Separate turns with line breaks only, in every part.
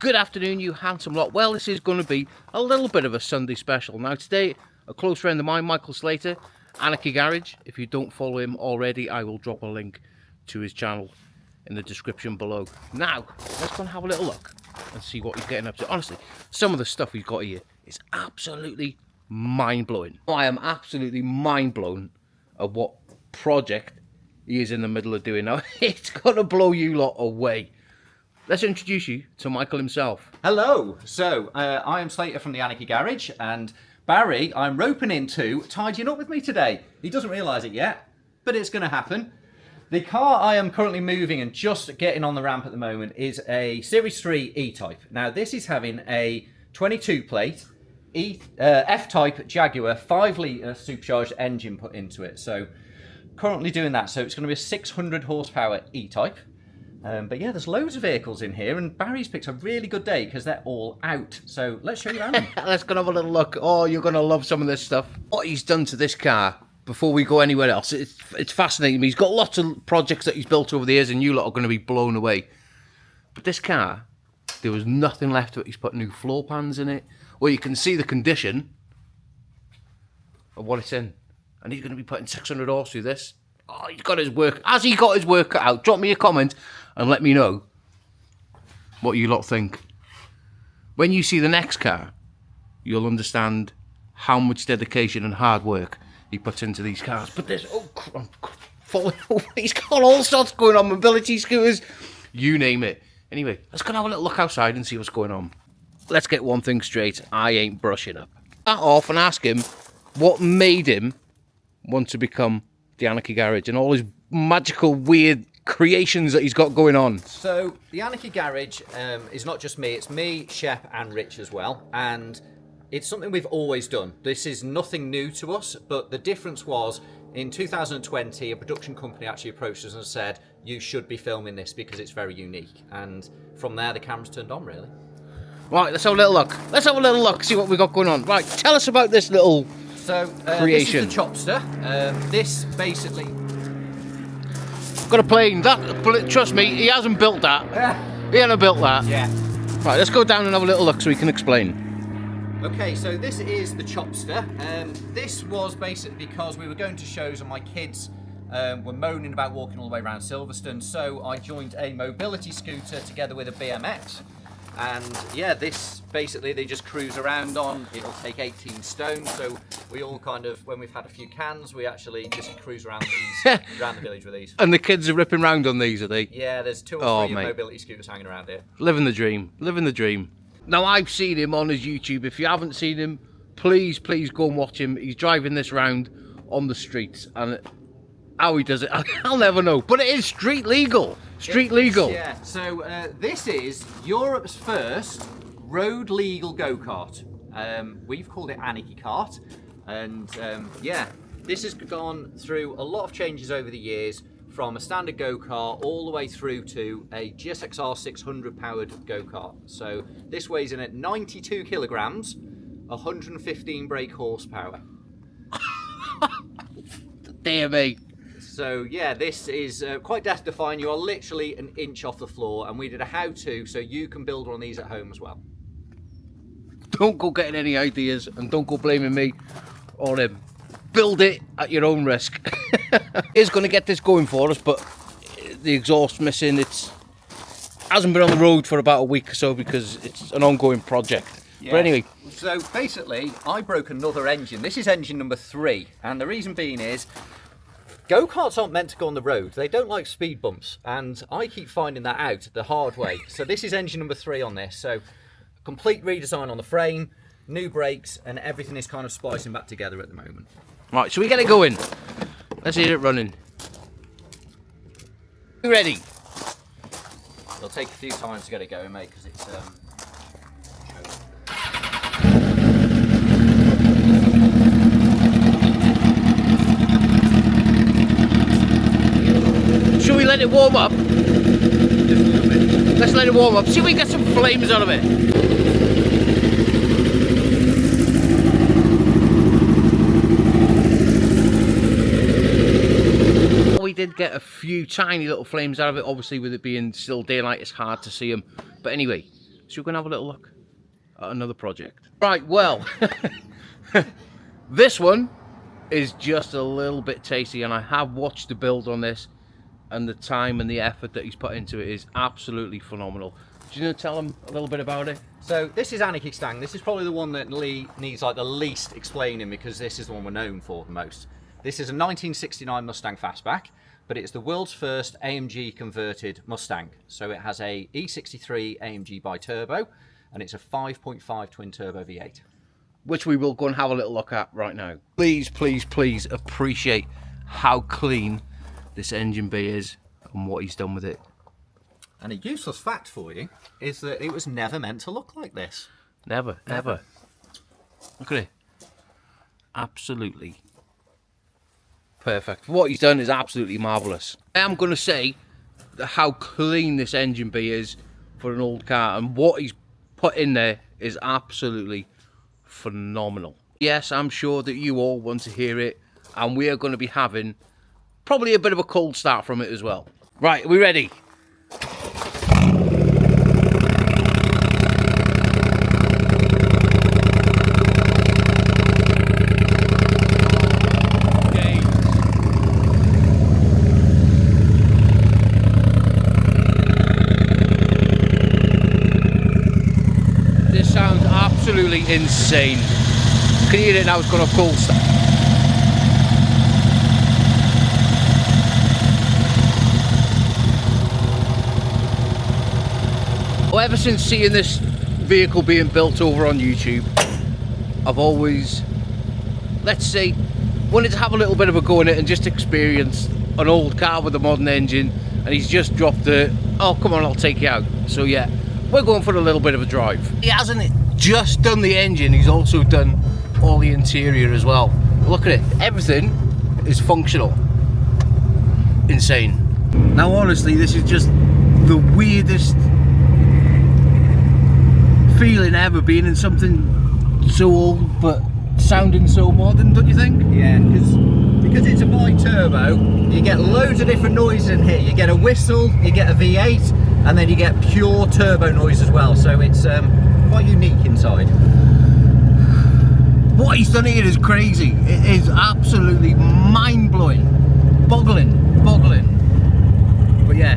Good afternoon, you handsome lot. Well, this is going to be a little bit of a Sunday special. Now, today, a close friend of mine, Michael Slater, Anarchy Garage. If you don't follow him already, I will drop a link to his channel in the description below. Now, let's go and have a little look and see what he's getting up to. Honestly, some of the stuff he's got here is absolutely mind-blowing. I am absolutely mind-blown at what project he is in the middle of doing now. It's going to blow you lot away. Let's introduce you to Michael himself.
Hello, so I am Slater from the Anarchy Garage, and Barry, I'm roping into tidying up with me today. He doesn't realise it yet, but it's going to happen. The car I am currently moving and just getting on the ramp at the moment is a Series 3 E-Type. Now this is having a 22 plate F-Type Jaguar 5-litre supercharged engine put into it. So currently doing that, so it's going to be a 600 horsepower E-Type. But yeah, there's loads of vehicles in here, and Barry's picked a really good day because they're all out. So let's show you around.
Let's go and have a little look. Oh, you're going to love some of this stuff. What he's done to this car before we go anywhere else, it's fascinating me. He's got lots of projects that he's built over the years, and you lot are going to be blown away. But this car, there was nothing left of it. He's put new floor pans in it. Well, you can see the condition of what it's in. And he's going to be putting 600 horse through this. Oh, he's got his work. Has he got his work cut out? Drop me a comment and let me know what you lot think. When you see the next car, you'll understand how much dedication and hard work he puts into these cars. But there's, I'm falling over. He's got all sorts going on, mobility scooters, you name it. Anyway, let's go and have a little look outside and see what's going on. Let's get one thing straight. I ain't brushing up. Start off and ask him what made him want to become the Anarchy Garage and all his magical, weird creations that he's got going on.
So the Anarchy Garage is not just me, it's me, Shep and Rich as well, and it's something we've always done. This is nothing new to us, but the difference was in 2020 a production company actually approached us and said you should be filming this because it's very unique, and from there the cameras turned on really. Right,
let's have a little look. Let's have a little look, see what we've got going on. Right, tell us about this little creation.
This is the chopster. This basically
got a plane. Trust me, he hasn't built that. He hasn't built that.
Yeah.
Right, let's go down and have a little look so we can explain.
Okay, so this is the chopster. This was basically because we were going to shows and my kids were moaning about walking all the way around Silverstone, so I joined a mobility scooter together with a BMX. And yeah, this basically they just cruise around on. It'll take 18 stone, so we all kind of, when we've had a few cans, we actually just cruise around these, around the village with these.
And the kids are ripping around on these, are they?
Yeah, there's 2 or 3 mobility scooters hanging around here.
Living the dream, living the dream. Now I've seen him on his YouTube. If you haven't seen him, please go and watch him. He's driving this round on the streets, and how he does it, I'll never know. But it is street legal. Street legal.
Yeah, so this is Europe's first road legal go-kart. We've called it Anarchy Kart. And yeah, this has gone through a lot of changes over the years, from a standard go-kart all the way through to a GSXR 600 powered go-kart. So this weighs in at 92 kilograms, 115 brake horsepower.
Dear me.
So yeah, this is quite death-defying. You are literally an inch off the floor, and we did a how-to so you can build one of these at home as well.
Don't go getting any ideas, and don't go blaming me or him. Build it at your own risk. It's going to get this going for us, but the exhaust's missing. It hasn't been on the road for about a week or so because it's an ongoing project. Yeah. But anyway.
So basically, I broke another engine. This is engine number 3, and the reason being is go-karts aren't meant to go on the road. They don't like speed bumps, and I keep finding that out the hard way. So this is engine number 3 on this. So complete redesign on the frame, new brakes, and everything is kind of splicing back together at the moment.
Right, so we get it going. Let's get it running. You ready?
It'll take a few times to get it going, mate, because it's
Should we let it warm up? Just a little bit. Let's let it warm up. See if we can get some flames out of it. We did get a few tiny little flames out of it. Obviously, with it being still daylight, it's hard to see them. But anyway, So we're going to have a little look at another project. Right, well, this one is just a little bit tasty, and I have watched the build on this, and the time and the effort that he's put into it is absolutely phenomenal. Do you want to tell him a little bit about it?
So this is Anarchy Mustang. This is probably the one that needs like the least explaining, because this is the one we're known for the most. This is a 1969 Mustang Fastback, but it's the world's first AMG converted Mustang. So it has a E63 AMG bi-turbo, and it's a 5.5 twin turbo V8.
Which we will go and have a little look at right now. Please, please, please appreciate how clean this engine bay is and what he's done with it.
And a useless fact for you is that it was never meant to look like this.
Never, ever. Look at it. Absolutely perfect. What he's done is absolutely marvellous. I am going to say how clean this engine bay is for an old car, and what he's put in there is absolutely phenomenal. Yes, I'm sure that you all want to hear it, and we are going to be having probably a bit of a cold start from it as well. Right, are we ready? This sounds absolutely insane. Can you hear it now? It's got a cold start. Well, ever since seeing this vehicle being built over on YouTube, I've always, let's say, wanted to have a little bit of a go in it and just experience an old car with a modern engine, and he's just dropped the, oh come on, I'll take you out. So yeah, we're going for a little bit of a drive. He hasn't just done the engine, he's also done all the interior as well. Look at it, everything is functional. Insane. Now honestly, this is just the weirdest feeling ever, being in something so old but sounding so modern, don't you think?
Yeah, because it's a bi-turbo, you get loads of different noises in here. You get a whistle, you get a V8, and then you get pure turbo noise as well, so it's quite unique inside.
What he's done here is crazy. It is absolutely mind-blowing, boggling. But yeah,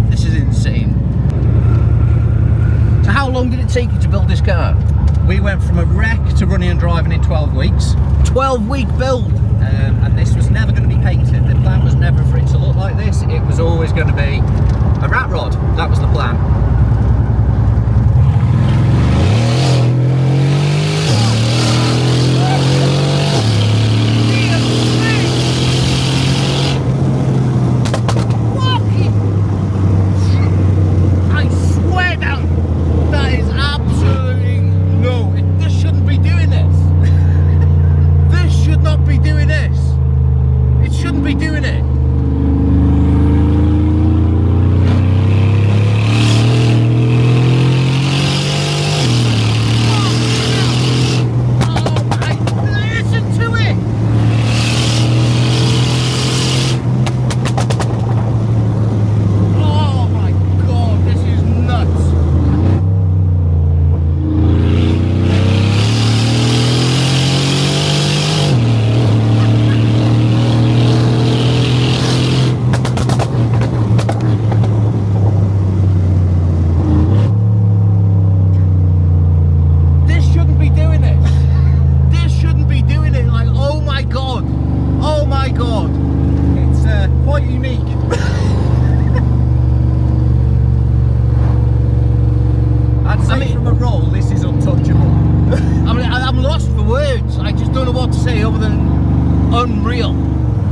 this is insane. So how long did it take you to build this car?
We went from a wreck to running and driving in 12 weeks.
12-week build?
And this was never going to be painted. The plan was never for it to look like this. It was always going to be a rat rod. That was the plan.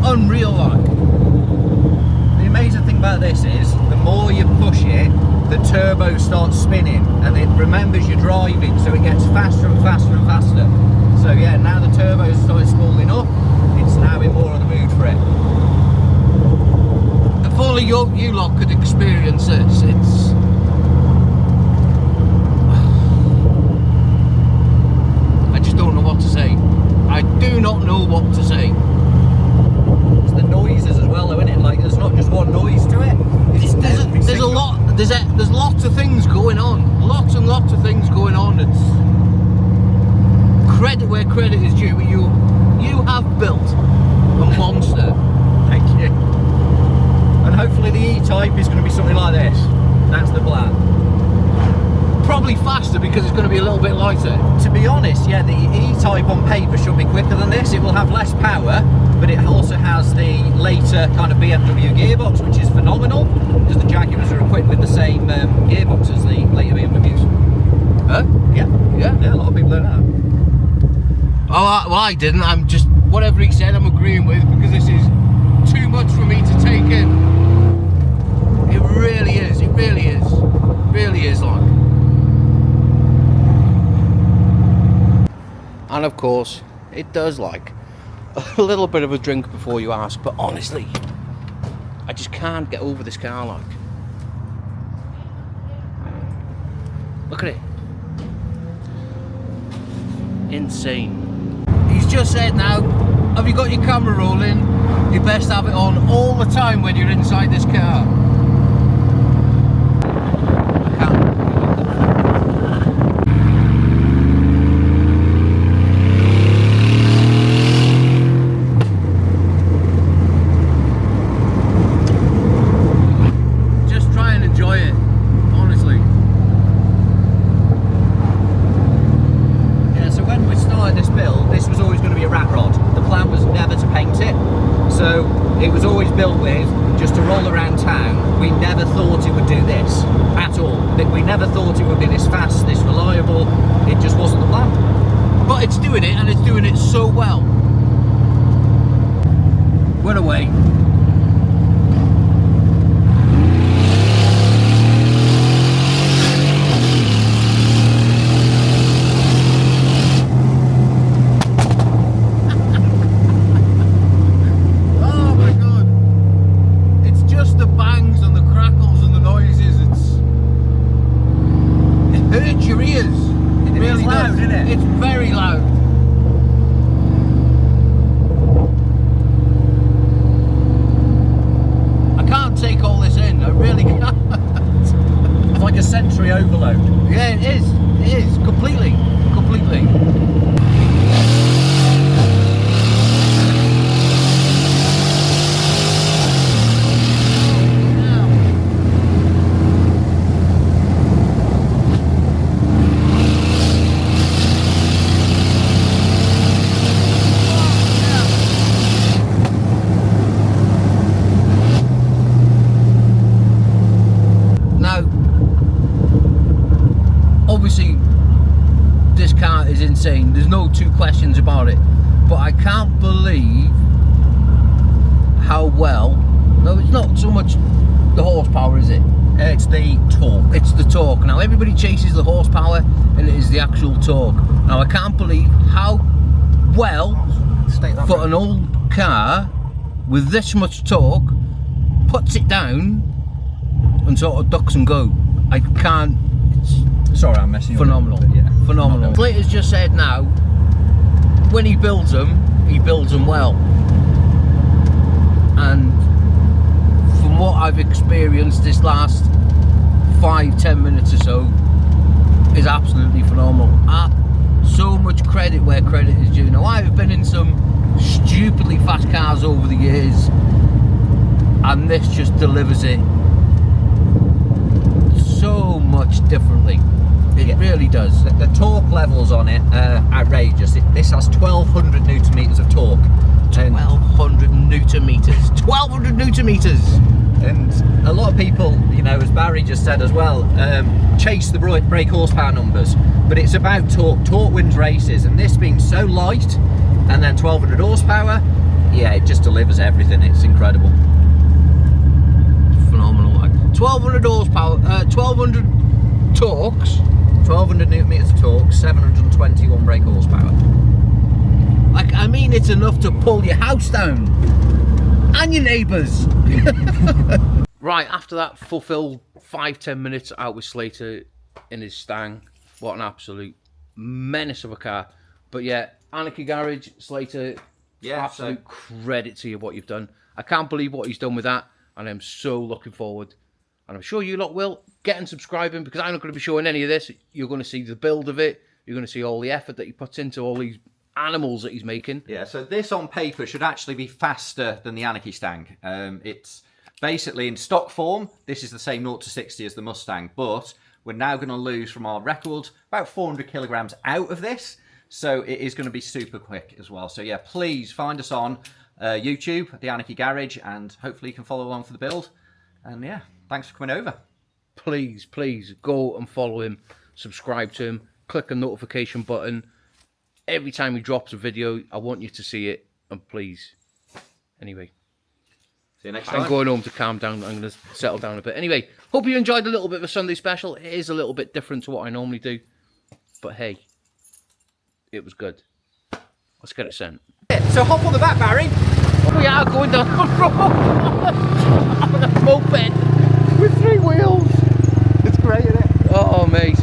Unreal like.
The amazing thing about this is, the more you push it, the turbo starts spinning and it remembers you're driving, so it gets faster and faster and faster. So yeah, now the turbo started spooling up, it's now in more of the mood for it.
If only you lot could experience this, it's... I just don't know what to say. I do not know what to say.
It's the noises as well though, isn't it? Like, there's not just one noise to it.
There's a lot, there's lots of things going on. credit where credit is due. You have built a monster.
Thank you. And hopefully the E-Type is going to be something like this. That's the plan.
Probably faster because it's going to be a little bit lighter.
To be honest, yeah, the E-Type on paper should be quicker than this. It will have less power, but it also has the later kind of BMW gearbox, which is phenomenal, because the Jaguars are equipped with the same gearbox as the later BMWs.
Huh?
Yeah. Yeah, a lot of people don't know.
Oh, well, I didn't. I'm just, whatever he said, I'm agreeing with, because this is too much for me to take in. It really is. It really is. It really is like. And of course, it does like a little bit of a drink before you ask, but honestly, I just can't get over this car, like. Look at it. Insane. He's just said now, have you got your camera rolling? You best have it on all the time when you're inside this car. Just try and enjoy it, honestly.
Yeah, so when we started this build, this was always going to be a rat rod. The plan was never to paint it. So it was always built with just to roll around town. We never thought it would do this at all. We never thought it would be this fast, this reliable. It just wasn't the plan.
But it's doing it, and it's doing it so well. We're away.
Sensory overload.
Yeah, it is. It is. Completely. Completely. Obviously, this car is insane. There's no two questions about it. But I can't believe how well. No, it's not so much the horsepower, is it?
It's the torque.
It's the torque. Now, everybody chases the horsepower, and it is the actual torque. Now, I can't believe how well, for an old car with this much torque, puts it down and sort of ducks and go. I can't.
Sorry, I'm messing you up.
Phenomenal.
Yeah.
Phenomenal. Slater's just said now, when he builds them well. And from what I've experienced this last 5-10 minutes or so, is absolutely phenomenal. So much credit where credit is due. Now, I've been in some stupidly fast cars over the years, and this just delivers it so much differently. It really does.
The torque levels on it are outrageous. This has 1200 newton meters of torque.
1200 newton meters. 1200 newton meters.
And a lot of people, you know, as Barry just said as well, chase the brake horsepower numbers, but it's about torque. Torque wins races, and this being so light, and then 1200 horsepower, yeah, it just delivers everything. It's incredible.
Phenomenal. Like 1200 horsepower, 1200 torques.
1200 newton meters of torque, 721 brake horsepower.
Like, I mean, it's enough to pull your house down and your neighbours. Right, after that fulfilled 5-10 minutes out with Slater in his Stang, what an absolute menace of a car. But yeah, Anarchy Garage, Slater,
yeah,
absolute credit to you what you've done. I can't believe what he's done with that, and I'm so looking forward. And I'm sure you lot will get and subscribing, because I'm not going to be showing any of this. You're going to see the build of it, You're going to see all the effort that he puts into all these animals that he's making.
Yeah, so this on paper should actually be faster than the Anarchy Mustang. It's basically in stock form, this is the same 0 to 60 as the Mustang, but we're now going to lose from our record about 400 kilograms out of this. So it is going to be super quick as well. So yeah, please find us on YouTube, the Anarchy Garage, and hopefully you can follow along for the build. And yeah, thanks for coming over.
Please, please go and follow him, subscribe to him, click the notification button. Every time he drops a video, I want you to see it. And please, anyway.
See you next time.
I'm going home to calm down. I'm going to settle down a bit. Anyway, hope you enjoyed a little bit of a Sunday special. It is a little bit different to what I normally do. But hey, it was good. Let's get it sent.
So hop on the back, Barry.
We are going down the road on a moped with 3 wheels.
It's great, isn't it?
Oh, mate.